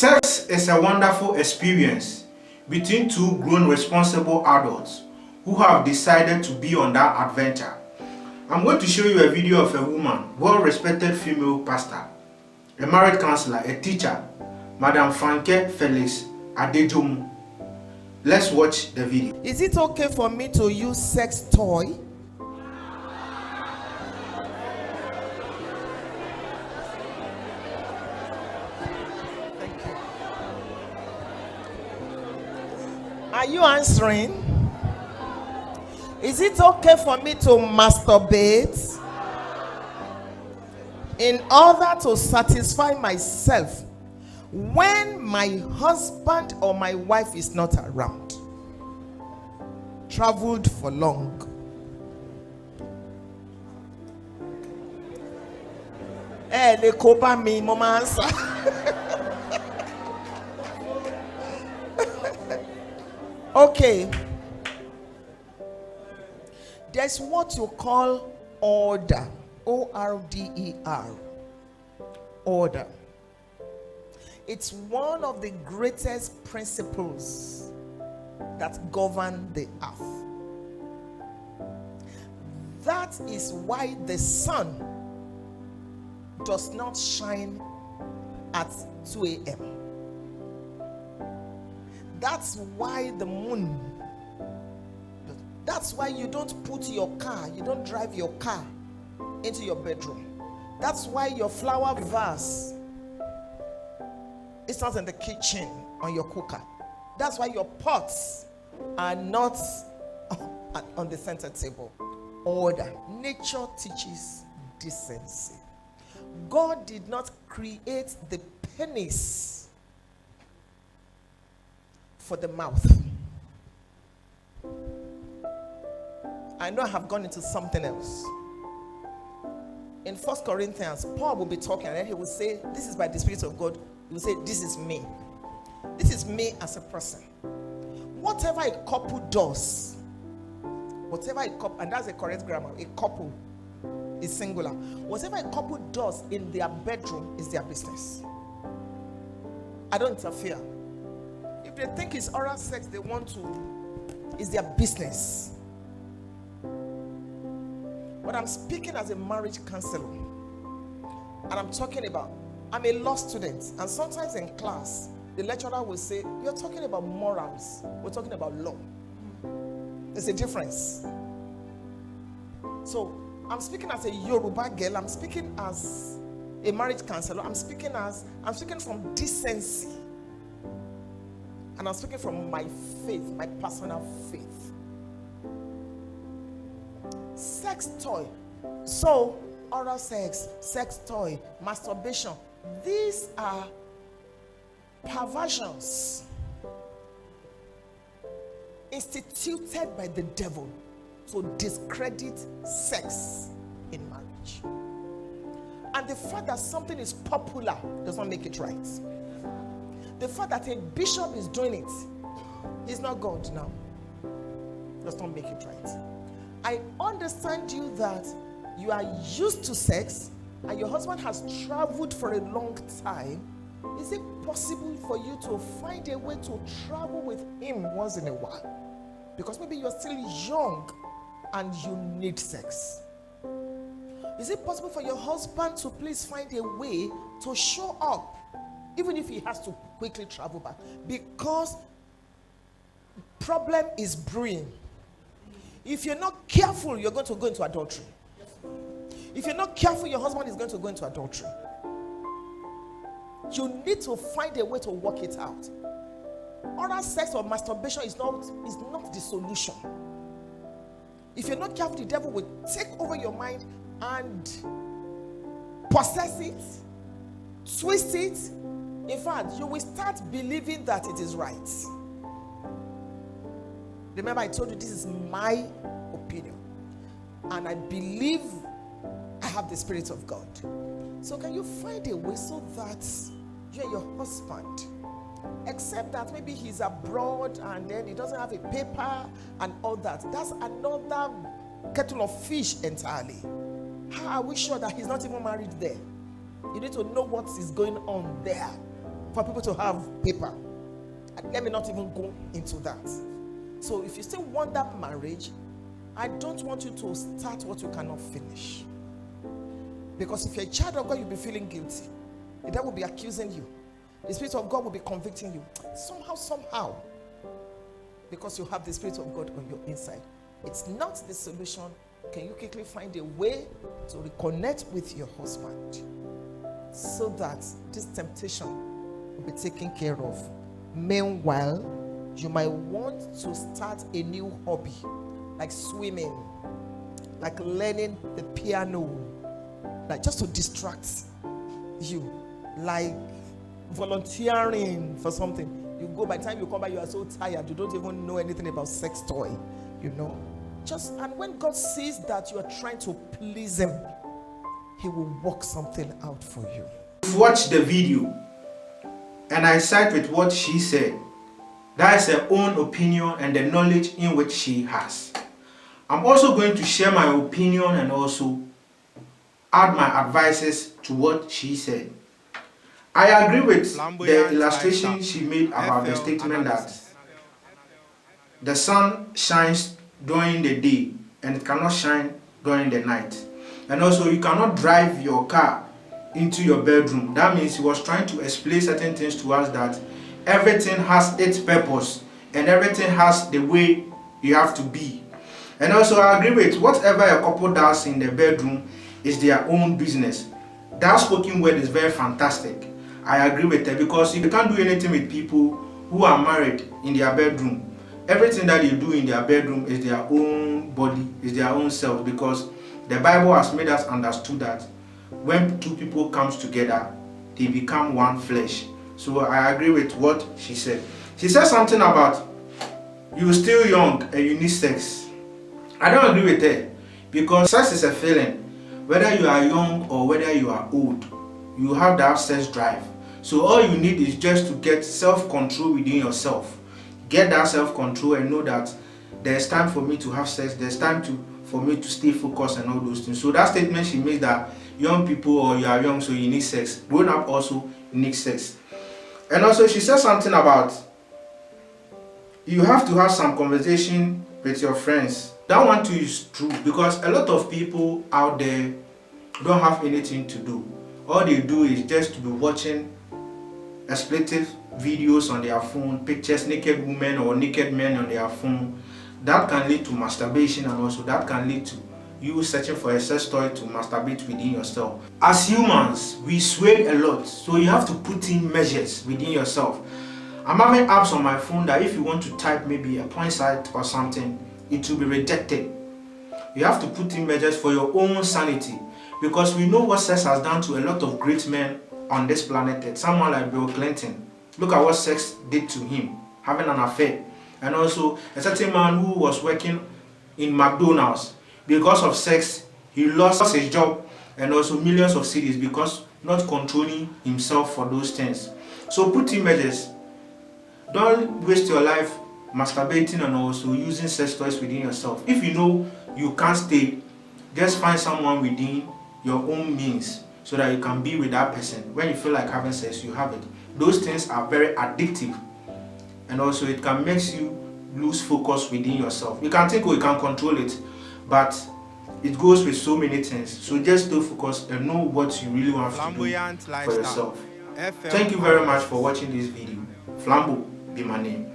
Sex is a wonderful experience between two grown responsible adults who have decided to be on that adventure. I'm going to show you a video of a woman, well-respected female pastor, a married counselor, a teacher, Madam Funke Felix Adejumo. Let's watch the video. Is it okay for me to use sex toy? Are you answering? Is it okay for me to masturbate in order to satisfy myself when my husband or my wife is not around? Traveled for long. Le kopa mi mama answer. Okay. There's what you call order. O-R-D-E-R. Order. It's one of the greatest principles that govern the earth. That is why the sun does not shine at 2 a.m. That's why the moon. That's why you don't put your car, you don't drive your car into your bedroom. That's why your flower vase is not in the kitchen on your cooker. That's why your pots are not on the center table. Order. Nature teaches decency. God did not create the penis for the mouth. I know I have gone into something else. In 1 Corinthians, Paul will be talking and then he will say, this is by the Spirit of God. He will say, this is me. This is me as a person. Whatever a couple does, and that's the correct grammar, a couple is singular. Whatever a couple does in their bedroom is their business. I don't interfere. If they think it's oral sex, they want to, it's their business. But I'm speaking as a marriage counselor, and I'm talking about, I'm a law student, and sometimes in class, the lecturer will say, you're talking about morals, we're talking about law. There's a difference. So, I'm speaking as a Yoruba girl, I'm speaking as a marriage counselor, I'm speaking from decency. And I'm speaking from my faith, my personal faith. Sex toy. So, oral sex, sex toy, masturbation. These are perversions instituted by the devil to discredit sex in marriage. And the fact that something is popular does not make it right. The fact that a bishop is doing it, he's not God now, does not make it right. I understand you that you are used to sex and your husband has traveled for a long time. Is it possible for you to find a way to travel with him once in a while? Because maybe you're still young and you need sex. Is it possible for your husband to please find a way to show up, even if he has to quickly travel back? Because problem is brewing. If you're not careful, you're going to go into adultery. If you're not careful, your husband is going to go into adultery. You need to find a way to work it out. Oral sex or masturbation is not the solution. If you're not careful, the devil will take over your mind and possess it, twist it. In fact, you will start believing that it is right. Remember, I told you this is my opinion. And I believe I have the Spirit of God. So can you find a way so that you and your husband, except that maybe he's abroad and then he doesn't have a paper and all that, that's another kettle of fish entirely. How are we sure that he's not even married there? You need to know what is going on there. for people to have paper. Let me not even go into that. So if you still want that marriage, I don't want you to start what you cannot finish. Because if you're a child of God, you'll be feeling guilty. The devil will be accusing you. The Spirit of God will be convicting you. Somehow. Because you have the Spirit of God on your inside. It's not the solution. Can you quickly find a way to reconnect with your husband so that this temptation will be taken care of? Meanwhile, you might want to start a new hobby, like swimming, like learning the piano, like just to distract you, like volunteering for something. You go, by the time you come back, you are so tired, you don't even know anything about sex toy, and when God sees that you are trying to please him, he will work something out for you. Watch the video and I side with what she said. That is her own opinion and the knowledge in which she has. I'm also going to share my opinion and also add my advices to what she said. I agree with the illustration she made about the statement that the sun shines during the day and it cannot shine during the night. And also you cannot drive your car into your bedroom. That means he was trying to explain certain things to us, that everything has its purpose and everything has the way you have to be. And also I agree with whatever a couple does in the bedroom is their own business. That spoken word is very fantastic. I agree with her, because you can't do anything with people who are married in their bedroom. Everything that they do in their bedroom is their own body, is their own self, because the Bible has made us understood that when two people comes together, they become one flesh. So I agree with what she said. She said something about you're still young and you need sex. I don't agree with her, because sex is a feeling. Whether you are young or whether you are old, you have that sex drive. So all you need is just to get self-control within yourself. Get that self-control and know that there's time for me to have sex, there's time for me to stay focused and all those things. So that statement she made, that young people, or you are young so you need sex, grown up also need sex. And also she said something about you have to have some conversation with your friends. That one too is true, because a lot of people out there don't have anything to do. All they do is just to be watching expletive videos on their phone, pictures, naked women or naked men on their phone. That can lead to masturbation, and also that can lead to you searching for a sex toy to masturbate within yourself. As humans, we sway a lot, so you have to put in measures within yourself. I'm having apps on my phone that if you want to type maybe a porn site or something, it will be rejected. You have to put in measures for your own sanity, because we know what sex has done to a lot of great men on this planet. Someone like Bill Clinton, look at what sex did to him, having an affair. And also a certain man who was working in McDonald's, because of sex he lost his job and also millions of cedis, because not controlling himself for those things. So put in measures. Don't waste your life masturbating and also using sex toys within yourself. If you know you can't stay, just find someone within your own means so that you can be with that person. When you feel like having sex, you have it. Those things are very addictive, and also it can make you lose focus within yourself. You can think, oh, you can control it, but it goes with so many things. So just stay focused and know what you really want to do for yourself. Thank you very much for watching this video. Flambo be my name.